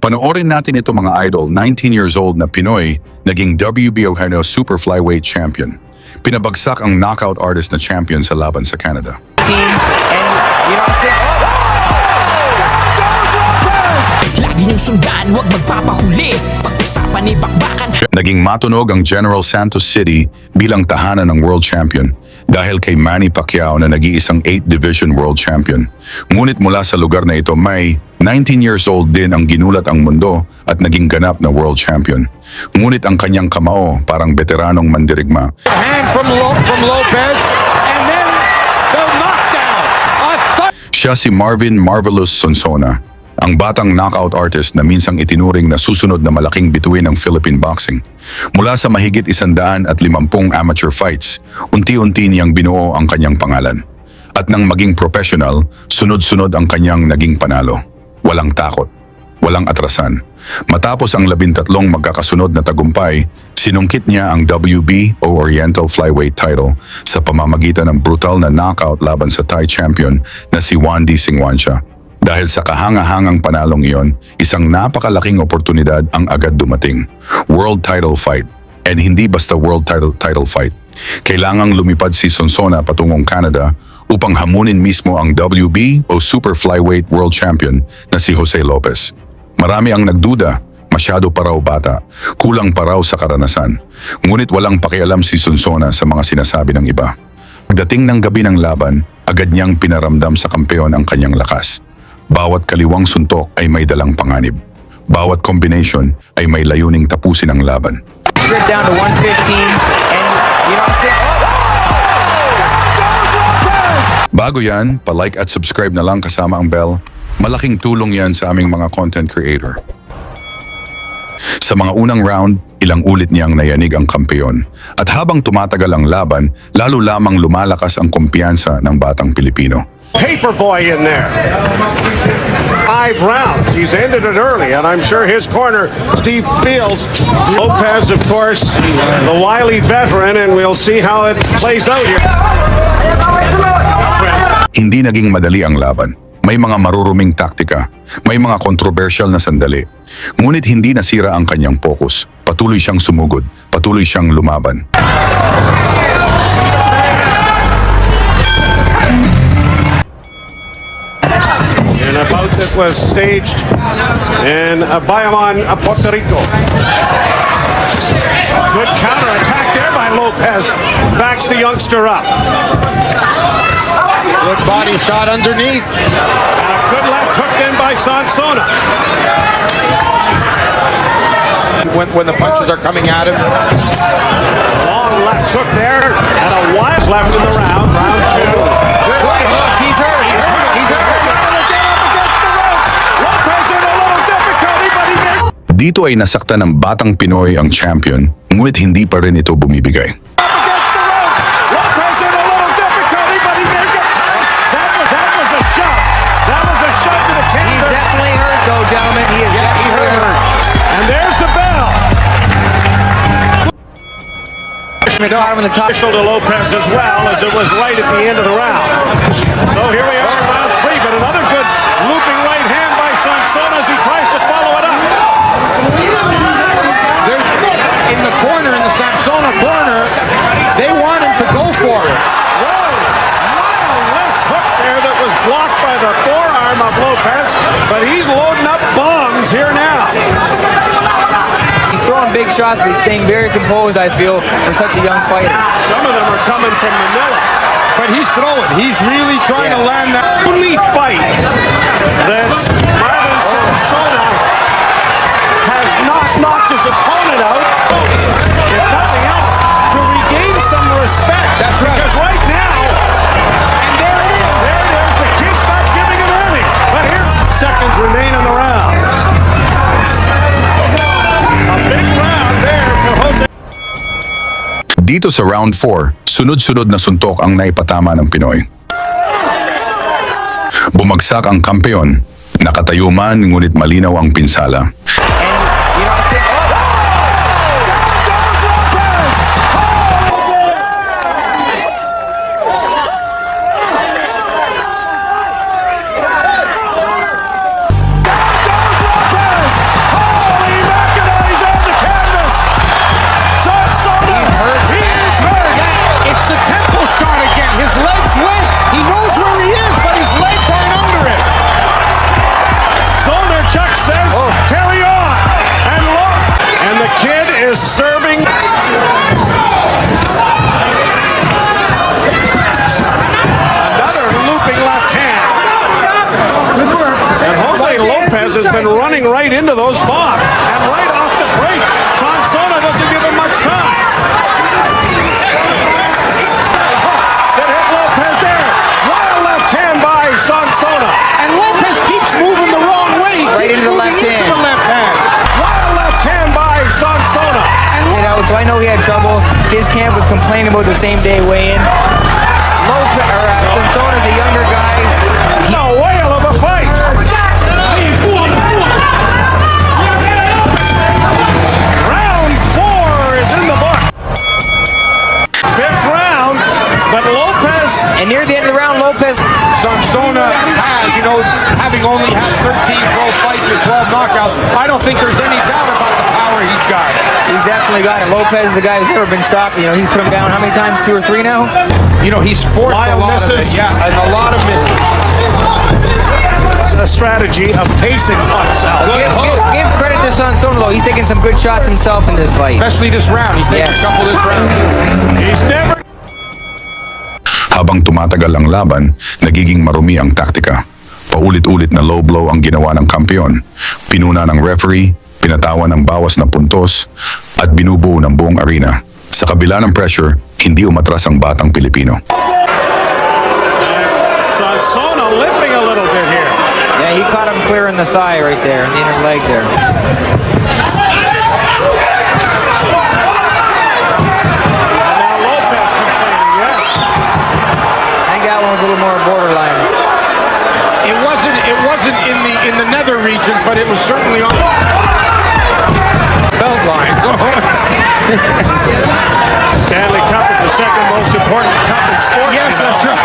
Panoorin natin ito mga idol, 19 years old na Pinoy, naging WBO super flyweight champion. Pinabagsak ang knockout artist na champion sa laban sa Canada. Lagi niyong sundan, huwag magpapahuli. Pag-usapan ni bakbakan. Naging matunog ang General Santos City bilang tahanan ng world champion dahil kay Manny Pacquiao na nag-iisang 8th Division world champion. Ngunit mula sa lugar na ito may 19 years old din ang ginulat ang mundo at naging ganap na world champion. Ngunit ang kanyang KAMAO parang veteranong mandirigma. Hand from Lopez and then the knockdown. Siya si Marvin Marvelous Sonsona, ang batang knockout artist na minsang itinuring na susunod na malaking bituin ng Philippine boxing. Mula sa mahigit 150 amateur fights, unti-unti niyang binuo ang kanyang pangalan. At nang maging professional, sunod-sunod ang kanyang naging panalo. Walang takot, walang atrasan. Matapos ang 13 magkakasunod na tagumpay, sinungkit niya ang WBO Oriental Flyweight title sa pamamagitan ng brutal na knockout laban sa Thai champion na si Wandy Singwansha. Dahil sa kahanga-hangang panalong iyon, isang napakalaking oportunidad ang agad dumating. World title fight. And hindi basta world title fight. Kailangang lumipad si Sonsona patungong Canada upang hamunin mismo ang WBO Super Flyweight World Champion na si Jose Lopez. Marami ang nagduda, masyado pa raw bata, kulang pa raw sa karanasan. Ngunit walang pakialam si Sonsona sa mga sinasabi ng iba. Pagdating ng gabi ng laban, agad niyang pinaramdam sa kampeon ang kanyang lakas. Bawat kaliwang suntok ay may dalang panganib. Bawat combination ay may layuning tapusin ang laban. Strip down to 115 and you know Bago yan, pa-like at subscribe na lang kasama ang bell. Malaking tulong yan sa aming mga content creator. Sa mga unang round, ilang ulit niyang nayanig ang kampeon. At habang tumatagal ang laban, lalo lamang lumalakas ang kumpiyansa ng batang Pilipino. Paperboy in there. 5 rounds. He's ended it early, and I'm sure his corner, Steve feels. Lopez, of course, the wily veteran, and we'll see how it plays out here. Hindi naging madali ang laban. May mga maruruming taktika, may mga kontrobersyal na sandali. Ngunit hindi nasira ang kanyang focus. Patuloy siyang sumugod, patuloy siyang lumaban. And a bout that was staged in Bayaman, Puerto Rico. Good counter-attack there by Lopez. Backs the youngster up. Good body shot underneath. And a good left hook in by Sonsona. When the punches are coming at him. Long left hook there. And a wide left in the round. Round 2. Good hook. he's hurt. He's hurt. Dito ay nasaktan ng batang Pinoy ang champion, ngunit hindi pa rin ito bumibigay. Lopez in a little difficulty, but he made it. That was a shot. That was a shot to the canvas. He's definitely hurt though, gentlemen. He is definitely hurt. And there's the bell. Official to Lopez as well, as it was right at the end of the round. So here we are in round 3, but another good looping right hand by Sonsona as he tries to follow it up. They're in the corner, in the Sonsona corner. They want him to go for it. Whoa! Wild left hook there that was blocked by the forearm of Lopez, but he's loading up bombs here now. He's throwing big shots, but he's staying very composed, I feel, for such a young fighter. Some of them are coming from Manila. But he's throwing. He's really trying to land that. Only fight that Marvin Sonsona has not knocked his opponent out, if nothing else, to regain some respect. That's right. Because right now, and there it is. There it is. The kid's not giving him anything. But here, seconds remain in the round. A big round there for Jose. Dito sa round 4, sunod-sunod na suntok ang naipatama ng Pinoy. Bumagsak ang kampeon, nakatayo man ngunit malinaw ang pinsala. right into those bombs. And right off the break, Sansona doesn't give him much time. That hit Lopez there. Wild left hand by Sansona. And Lopez keeps moving the wrong way. He Right keeps into the moving left into hand. the left hand. Wild left hand by Sansona. You know, so I know he had trouble. His camp was complaining about the same day weigh-in. Sansona's a younger guy. A whale of a fight. Round 4 is in the book. 5th round, but Lopez. And near the end of the round, Lopez. Sansona has, having only had 13 pro fights or 12 knockouts, I don't think there's any doubt about the power he's got. He's definitely got it. Lopez, the guy who's never been stopped. He's put him down how many times? 2 or 3 now? He's forced Wild a lot of misses. it. Yeah, and a lot of misses. It's a strategy of pacing oneself. Give credit to Sansona, though. He's taking some good shots himself in this fight. Especially this round. He's taking a couple this round, too. He's never. Habang tumatagal ang laban, nagiging marumi ang taktika. Paulit-ulit na low blow ang ginawa ng kampeon. Pinuna ng referee, pinatawan ng bawas na puntos, at binubuo ng buong arena. Sa kabila ng pressure, hindi umatras ang batang Pilipino. Sansona limping a little bit here. Yeah, he caught him clear in the thigh right there, in the inner leg there. And now Lopez complaining, yes. I think that one was a little more borderline. It wasn't in the nether regions, but it was certainly on belt line. Stanley Cup is the second most important cup in sports. Yes, that's right.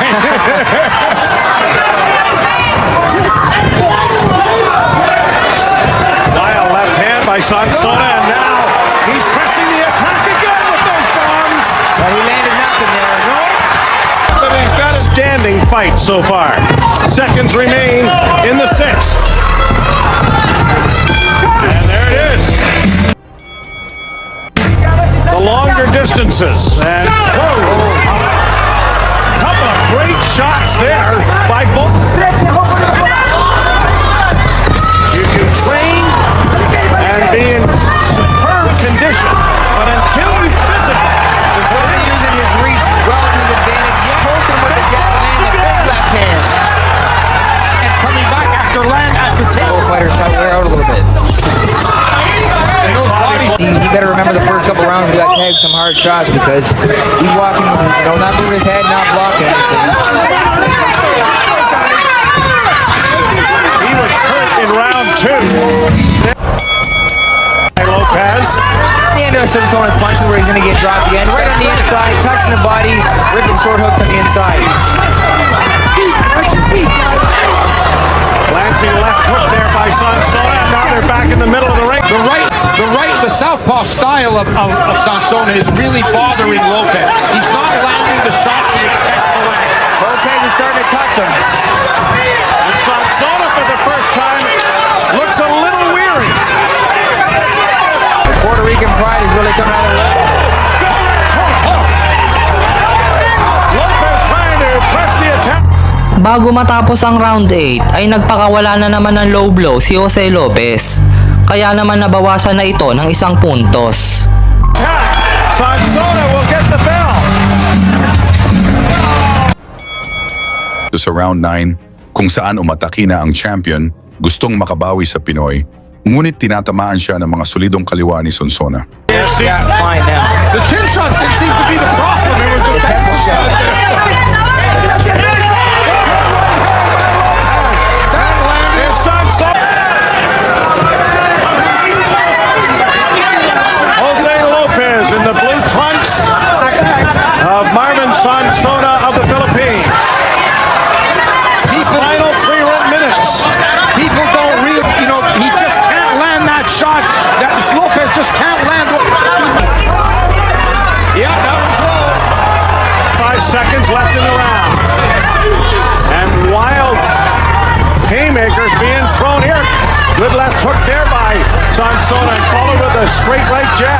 Wild left hand by Sansona, and now he's pressing the attack again with those bombs. Well, he landed nothing there. No? But he's got a standing fight so far. Seconds remain in the 6th. And there it is. The longer distances. And a couple of great shots there by both. You can train and be in superb condition, but until you physically. He's using his reach well to his advantage. He pulls him with the jab and lands a big left hand. And coming back after take. Both fighters try to wear out a little bit. And those bodies. He better remember the first couple rounds he got tagged some hard shots because he's walking, not moving his head, not blocking anything. He was hurt in round 2. Lopez. The end of Sansona's punches where he's going to get dropped again. Right on the inside, touching the body, ripping short hooks on the inside. Glancing left hook there by Sansona, and now they're back in the middle of the ring. The southpaw style of Sansona is really bothering Lopez. He's not landing the shots he expects to land. Lopez is starting to touch him. And Sansona, for the first time, looks a little weary. The Puerto Rican pride is really coming out of it. Lopez trying to press the attack. Bago matapos ang round 8 ay nagpakawala na naman ng low blow si Jose Lopez. Kaya naman nabawasan na ito ng 1 puntos. Sansona will get the bell. Sa round 9, kung saan umatake na ang champion, gustong makabawi sa Pinoy, ngunit tinatamaan siya ng mga solidong kaliwa ni Sansona. Yeah, fine now. The chin shots didn't seem to be the problem. It was the temple shots. Jose Lopez in the blue trunks of Marvin Sansona of the Philippines. Final 3 minutes. People don't really, he just can't land that shot. That Lopez just can't land. Yeah, that was low. 5 seconds left in the round. And wild haymakers being thrown here. Good left hook there by Sansona, and followed with a straight right jab.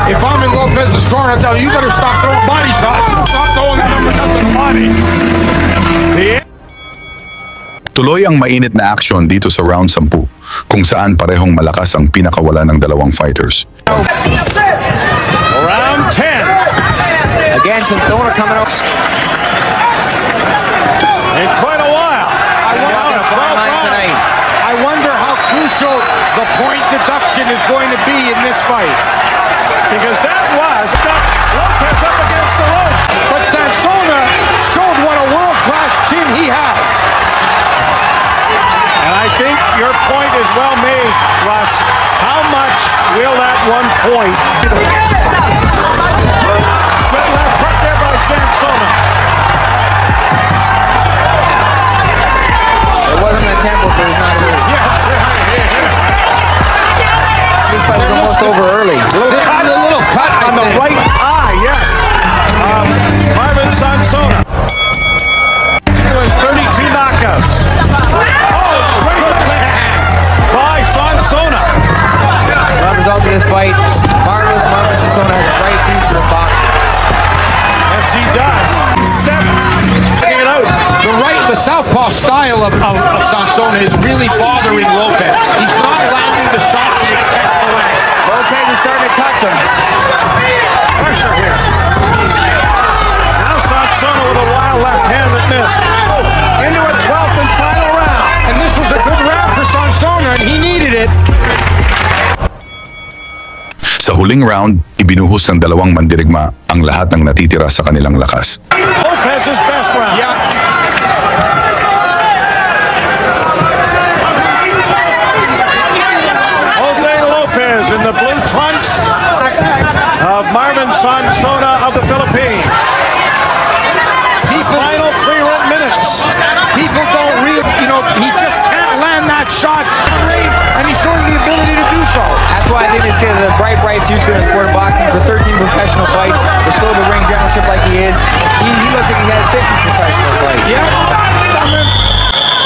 If I'm in Lopez's corner, I tell you, you better stop throwing body shots. Stop throwing the number to the body. Tuloy ang mainit na action dito sa round 10, kung saan parehong malakas ang pinakawala ng dalawang fighters. Round 10. Again, Sonsona coming out. In quite a while. Walking a fine line tonight. I wonder how crucial the point deduction is going to be in this fight. Because that was Lopez up against the ropes. But Sonsona showed what a world-class chin he has. And I think your point is well made, Russ. How much will that 1 point? Good left hook there by Sonsona. It wasn't a tempo, so he's not really. Yes. This fight was almost over early. A little cut on the right eye, yes. Marvin Sonsona. Doing 32 knockouts. Oh, great hand by Sonsona. The result of this fight, Marvin Sonsona has a bright future in boxing. Yes, he does. Taking it out. The southpaw style of Sonsona is really bothering Lopez. He's not landing the shots he expects to land. Lopez is starting to touch him. Pressure here. Now Sonsona with a wild left hand that missed. Into a 12th and final round. And this was a good round for Sonsona, and he needed it. Sa huling round, ibinuhos ng dalawang mandirigma ang lahat ng natitira sa kanilang lakas. Lopez's best round. Yeah. Jose Lopez in the blue trunks of Marvin Sonsona of the Philippines. Final 3 minutes. People don't really, he just can't land that shot, and he's showing the ability to do so. That's why I think this kid has a bright future in the sport of boxing. For 13 professional fights, to show the ring generalship like he is, he looks like he has 50 professional fights. Yeah.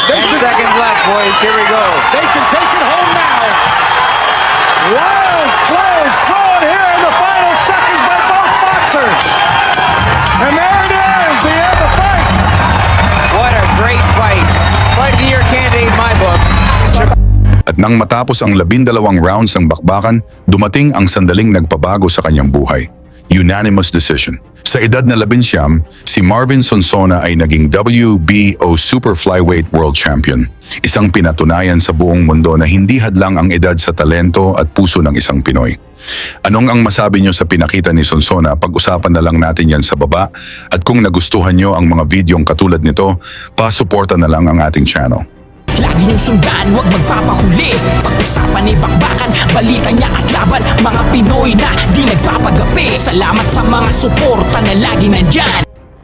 10 seconds left, boys. Here we go. They can take it home now. Wild blows thrown here in the final seconds by both boxers. And there it is, the end of the fight. What a great fight. Fight of the year candidate in my books. At nang matapos ang 12 rounds ng bakbakan, dumating ang sandaling nagpabago sa kanyang buhay. Unanimous decision. Sa edad na 11, si Marvin Sonsona ay naging WBO Super Flyweight World Champion. Isang pinatunayan sa buong mundo na hindi hadlang ang edad sa talento at puso ng isang Pinoy. Anong ang masabi nyo sa pinakita ni Sonsona? Pag-usapan na lang natin yan sa baba. At kung nagustuhan nyo ang mga videong katulad nito, pasuporta na lang ang ating channel. Lagi niyong sundan, huwag magpapahuli. Pag-usapan ni bakbakan, balita niya at laban. Mga Pinoy na di nagpapagapi. Salamat sa mga suporta na lagi nandyan.